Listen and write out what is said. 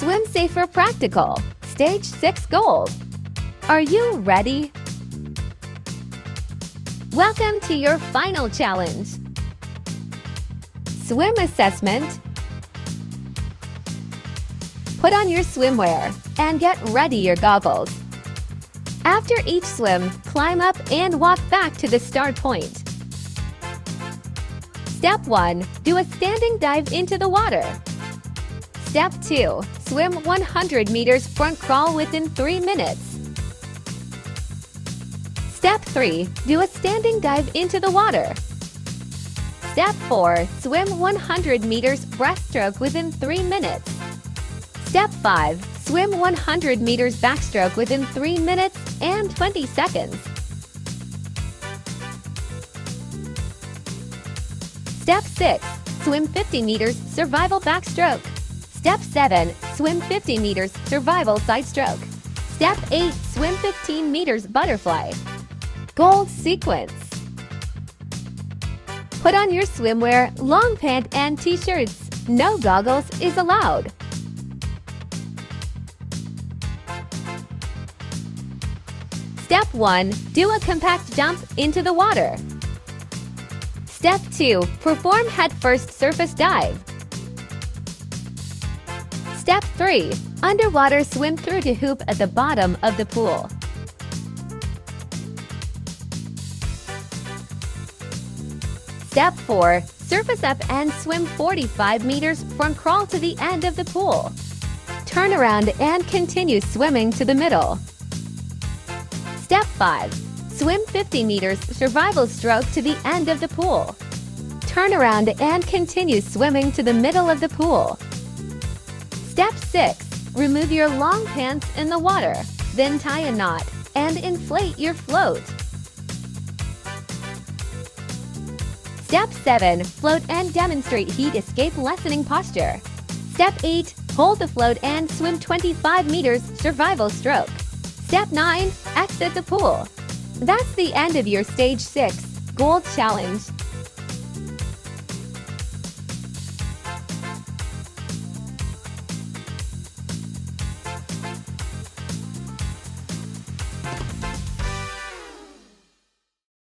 SwimSafer Practical, Stage 6 Gold. Are you ready? Welcome to your final challenge. Swim assessment. Put on your swimwear and get ready your goggles. After each swim, climb up and walk back to the start point. Step 1. Do a standing dive into the water. Step 2. Swim 100 meters front crawl within 3 minutes. Step 3. Do a standing dive into the water. Step 4. Swim 100 meters breaststroke within 3 minutes. Step 5. Swim 100 meters backstroke within 3 minutes and 20 seconds. Step 6. Swim 50 meters survival backstroke. Step 7. Swim 50 meters survival sidestroke. Step 8. Swim 15 meters butterfly. Gold sequence. Put on your swimwear, long pant and t-shirts. No goggles is allowed. Step 1. Do a compact jump into the water. Step 2. Perform head-first surface dive. Step 3. Underwater swim through the hoop at the bottom of the pool. Step 4. Surface up and swim 45 meters front crawl to the end of the pool. Turn around and continue swimming to the middle. Step 5. Swim 50 meters survival stroke to the end of the pool. Turn around and continue swimming to the middle of the pool. Step 6. Remove your long pants in the water, then tie a knot and inflate your float. Step 7. Float and demonstrate Heat Escape Lessening Posture. Step 8. Hold the float and swim 25 meters survival stroke. Step 9. Exit the pool. That's the end of your Stage 6 Gold Challenge.